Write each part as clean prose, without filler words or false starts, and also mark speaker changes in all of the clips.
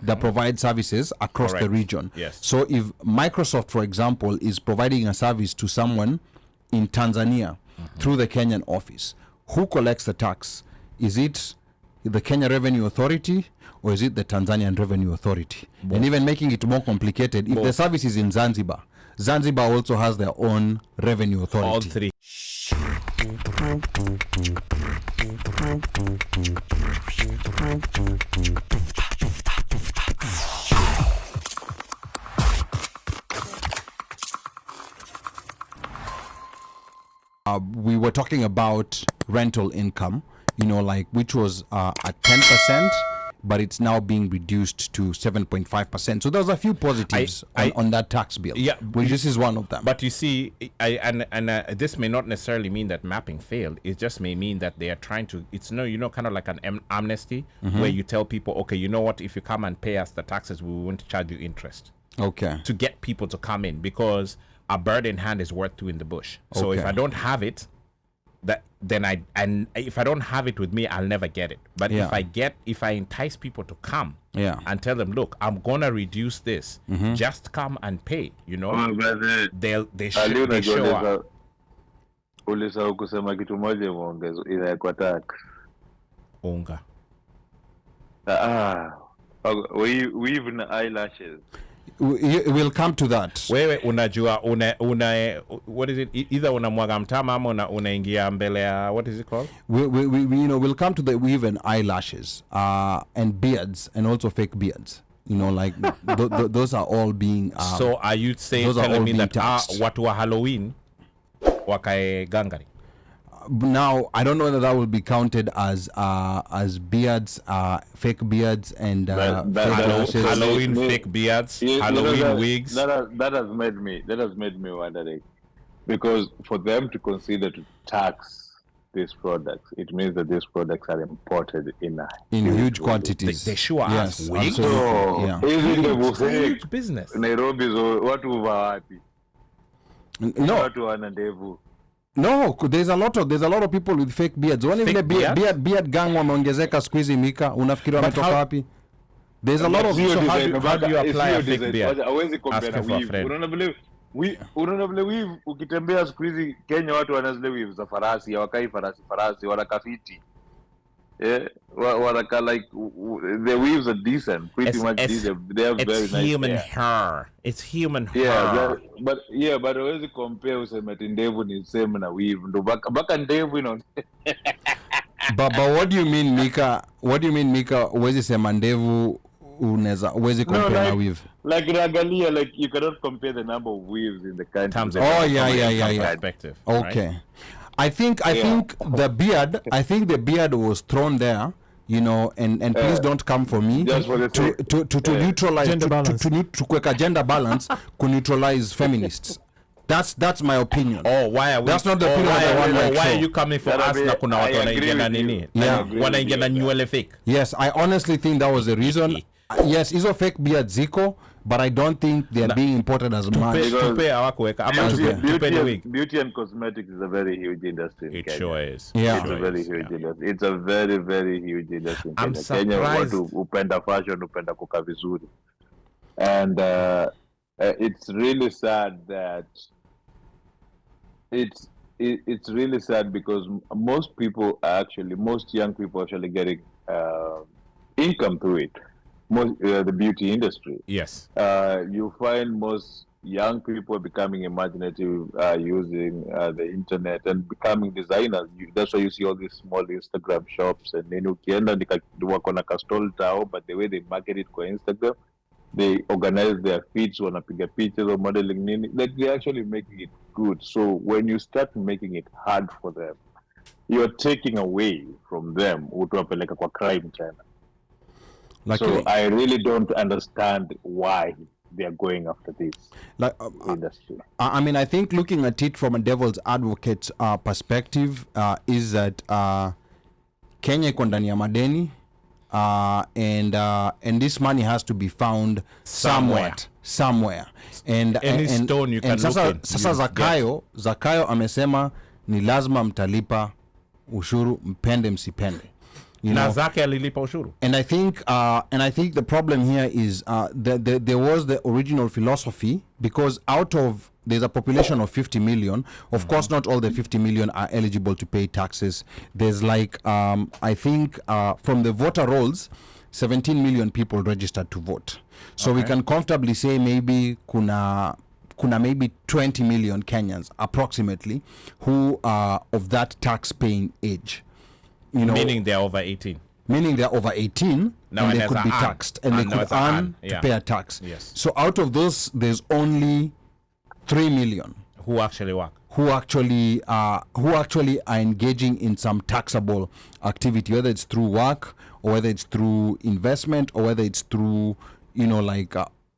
Speaker 1: that provide services across the region.
Speaker 2: Yes.
Speaker 1: So if Microsoft, for example, is providing a service to someone in Tanzania through the Kenyan office, who collects the tax? Is it the Kenya Revenue Authority or is it the Tanzanian Revenue Authority? Both. And even making it more complicated, if the service is in Zanzibar, Zanzibar also has their own revenue authority.
Speaker 2: All three.
Speaker 1: We were talking about rental income, like which was at 10%, but it's now being reduced to 7.5%. So there's a few positives on that tax bill.
Speaker 2: Yeah,
Speaker 1: this is one of them.
Speaker 2: But you see, this may not necessarily mean that mapping failed. It just may mean that they are trying to. It's kind of like an amnesty where you tell people, okay, you know what? If you come and pay us the taxes, we won't charge you interest.
Speaker 1: Okay.
Speaker 2: To get people to come in, because a bird in hand is worth two in the bush. So if I don't have it, if I don't have it with me, I'll never get it. But if I entice people to come and tell them, look, I'm gonna reduce this, just come and pay, they show up.
Speaker 3: Ulisahau kusema kitu moja muongezo ila kwa tax.
Speaker 2: Unga.
Speaker 3: We even eyelashes.
Speaker 1: We'll come to that.
Speaker 2: Wewe unajua what is it, either unamwaga mtama ama unaingia mbele ya, what is it called?
Speaker 1: We'll come to the weave and eyelashes and beards and also fake beards. Like those are all being
Speaker 2: so are you telling me that watu wa Halloween wakae gangari?
Speaker 1: Now I don't know whether that will be counted as beards, fake beards, and
Speaker 2: Halloween fake beards, Halloween wigs.
Speaker 3: That has made me wondering, because for them to consider to tax these products, it means that these products are imported in
Speaker 1: huge quantities.
Speaker 2: They sure are.
Speaker 1: Yes,
Speaker 2: wigs.
Speaker 1: So,
Speaker 2: Huge business.
Speaker 3: Nairobi watu wapi?
Speaker 1: No.
Speaker 3: Watu wana ndevu.
Speaker 1: No, there's a lot of people with fake beards. One even the beard gang wameongezeka siku hizi Mika. Unafikiri wametoka wapi? There's a lot of
Speaker 2: so how do you apply a fake beard?
Speaker 3: Hawezi compare na weave. Unaona vile weave ukitembea siku hizi Kenya watu wana zile weave za farasi, hawakai farasi wana kafiti. Like the weaves are decent, pretty much decent. They have very nice
Speaker 2: human hair. It's human hair.
Speaker 3: But always compare useme ndevu ni same na weave. Ndo baka ndevu
Speaker 1: But what do you mean, Mika? Uwezi sema ndevu uwezi compare na weave?
Speaker 3: Like Ragalia, like you cannot compare the number of weaves in the country.
Speaker 2: Perspective.
Speaker 1: Okay.
Speaker 2: Right?
Speaker 1: I think the beard was thrown there, and please don't come for me to neutralize to kuweka gender balance to neutralize feminists. That's my opinion.
Speaker 2: That's not the opinion of the one. Why are you coming for us na kuna watu wanaingia na nini? Wanaingia na nywele fake.
Speaker 1: Yes, I honestly think that was the reason. Yes, hizo fake beard ziko, but I don't think they are being imported as much.
Speaker 3: Beauty and cosmetics is a very huge industry.
Speaker 2: It sure is.
Speaker 1: Yeah.
Speaker 3: It's a very huge industry. It's a very, very huge industry.
Speaker 2: I'm surprised.
Speaker 3: Kenya watu upenda fashion, upenda kukaa vizuri. And it's really sad that it's really sad because most young people actually getting income through it. The beauty industry.
Speaker 2: Yes.
Speaker 3: You find most young people becoming imaginative using the internet and becoming designers. That's why you see all these small Instagram shops, and then ukienda wako na stall tao, but the way they market it kwa Instagram, they organize their feeds, wanapiga pictures or modeling nini, like they're actually making it good. So when you start making it hard for them, you're taking away from them utawapeleka kwa crime tena. So I really don't understand why they are going after this industry.
Speaker 1: I think looking at it from a devil's advocate's perspective is that Kenya iko ndani ya madeni, and this money has to be found somewhere. And
Speaker 2: any stone you can look in.
Speaker 1: Sasa Zakayo amesema ni lazima mtalipa ushuru mpende msipende. You know,
Speaker 2: na zake alilipa ushuru.
Speaker 1: and I think the problem here is there was the original philosophy, because there's a population of 50 million. Of course, not all the 50 million are eligible to pay taxes. There's like I think from the voter rolls, 17 million people registered to vote. So we can comfortably say maybe kuna maybe 20 million Kenyans approximately who are of that tax paying age. You know,
Speaker 2: Meaning they're over 18.
Speaker 1: Meaning they're over 18
Speaker 2: Now,
Speaker 1: and
Speaker 2: and
Speaker 1: they could
Speaker 2: there's
Speaker 1: be
Speaker 2: a
Speaker 1: taxed,
Speaker 2: earn.
Speaker 1: and they
Speaker 2: And
Speaker 1: could
Speaker 2: there's a
Speaker 1: earn
Speaker 2: earn,
Speaker 1: to
Speaker 2: yeah.
Speaker 1: pay a tax.
Speaker 2: Yes.
Speaker 1: So out of those, there's only 3 million
Speaker 2: Who actually work?
Speaker 1: who actually are engaging in some taxable activity, whether it's through work or whether it's through investment or whether it's through, you know, like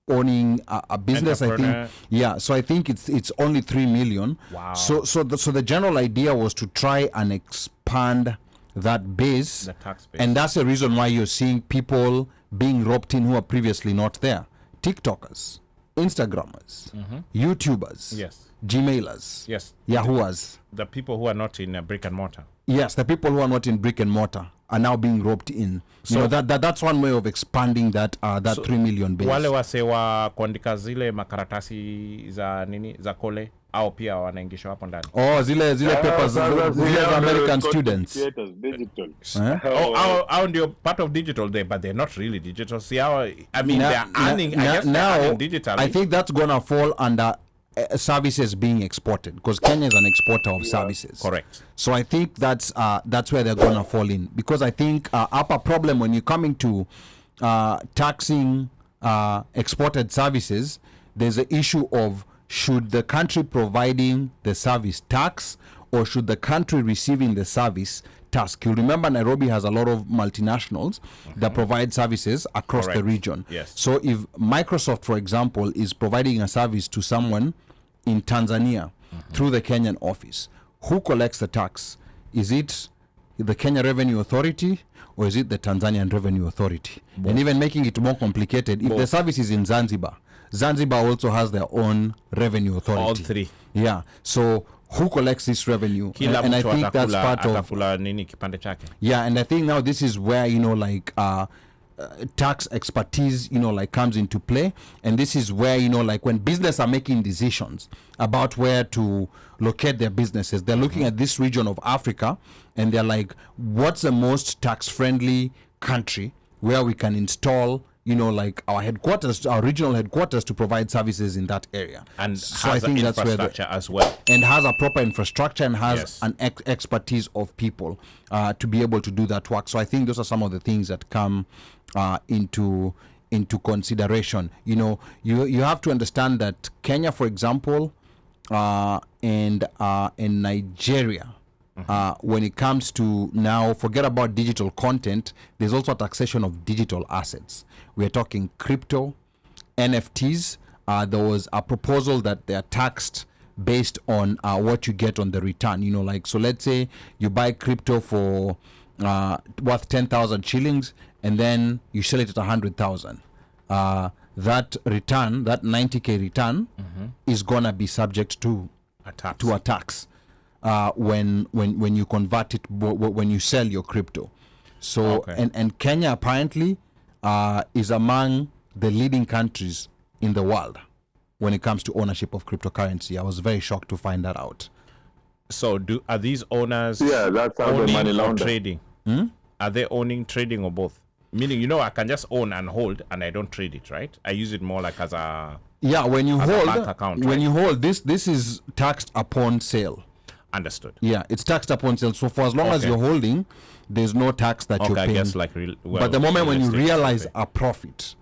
Speaker 1: owning a business. I
Speaker 2: Entrepreneur.
Speaker 1: think, yeah. So I think it's only 3 million.
Speaker 2: Wow.
Speaker 1: So the general idea was to try and expand that base,
Speaker 2: The tax base.
Speaker 1: and that's the reason why you're seeing people being roped in who are previously not there. TikTokers, Instagrammers, YouTubers,
Speaker 2: Yes.
Speaker 1: Gmailers,
Speaker 2: Yes.
Speaker 1: Yahooers.
Speaker 2: The people who are not in brick and mortar.
Speaker 1: Yes, the people who are not in brick and mortar are now being roped in. So that's one way of expanding that 3 million base.
Speaker 2: Wale wase wa kuandika zile makaratasi za nini za kole au pia wanaingishwa hapo ndani.
Speaker 1: Oh, zile papers, zile za American students.
Speaker 3: Creators, digital.
Speaker 2: How ndio part of digital there, but they're not really digital. See how I mean they're earning. I guess
Speaker 1: now,
Speaker 2: they're earning digitally.
Speaker 1: I think that's gonna fall under services being exported, because Kenya is an exporter of services.
Speaker 2: Correct.
Speaker 1: So I think that's where they're gonna fall in, because I think upper problem when you're coming to taxing exported services, there's an issue of, should the country providing the service tax, or should the country receiving the service tax? You remember Nairobi has a lot of multinationals that provide services across the
Speaker 2: Correct.
Speaker 1: region.
Speaker 2: Yes.
Speaker 1: So if Microsoft, for example, is providing a service to someone in Tanzania through the Kenyan office, who collects the tax? Is it the Kenya Revenue Authority, or is it the Tanzanian Revenue Authority? And even making it more complicated, if the service is in Zanzibar, Zanzibar also has their own revenue authority.
Speaker 2: All three.
Speaker 1: Yeah. So who collects this revenue?
Speaker 2: Kila
Speaker 1: And I
Speaker 2: mtu
Speaker 1: think that's part of,
Speaker 2: atakula nini kipande chake.
Speaker 1: yeah, and I think now this is where, you know, like tax expertise, you know, like comes into play. And this is where, you know, like when business are making decisions about where to locate their businesses, they're looking at this region of Africa and they're like, what's the most tax friendly country where we can install, you know, like our headquarters, our regional headquarters, to provide services in that area.
Speaker 2: And
Speaker 1: so
Speaker 2: has
Speaker 1: I think
Speaker 2: an
Speaker 1: that's where
Speaker 2: infrastructure as well.
Speaker 1: and has a proper infrastructure and has
Speaker 2: Yes.
Speaker 1: an expertise of people to be able to do that work. So I think those are some of the things that come into consideration. You know, you have to understand that Kenya, for example, and Nigeria, when it comes to now, forget about digital content, there's also a taxation of digital assets. We're talking crypto, NFTs. There was a proposal that they are taxed based on what you get on the return. You know, like, so let's say you buy crypto for worth 10,000 shillings, and then you sell it at 100,000. That return, that 90k return, is gonna be subject to
Speaker 2: A tax.
Speaker 1: a tax when you convert it, when you sell your crypto. So
Speaker 2: Okay.
Speaker 1: and Kenya apparently is among the leading countries in the world when it comes to ownership of cryptocurrency. I was very shocked to find that out.
Speaker 2: So are these owners
Speaker 3: Yeah, that's how the
Speaker 2: owning
Speaker 3: money
Speaker 2: or
Speaker 3: launder.
Speaker 2: trading? Are they owning, trading, or both? Meaning, you know, I can just own and hold and I don't trade it, right? I use it more like as a
Speaker 1: Yeah, when you
Speaker 2: As a
Speaker 1: hold,
Speaker 2: bank account,
Speaker 1: when
Speaker 2: right?
Speaker 1: you hold this is taxed upon sale.
Speaker 2: understood.
Speaker 1: Yeah, it's taxed upon sale. So for as long as
Speaker 2: Okay.
Speaker 1: you're holding, there's no tax that
Speaker 2: Okay,
Speaker 1: you're
Speaker 2: I
Speaker 1: paying.
Speaker 2: guess like
Speaker 1: But the moment when you
Speaker 2: real estate,
Speaker 1: realize
Speaker 2: okay.
Speaker 1: a profit,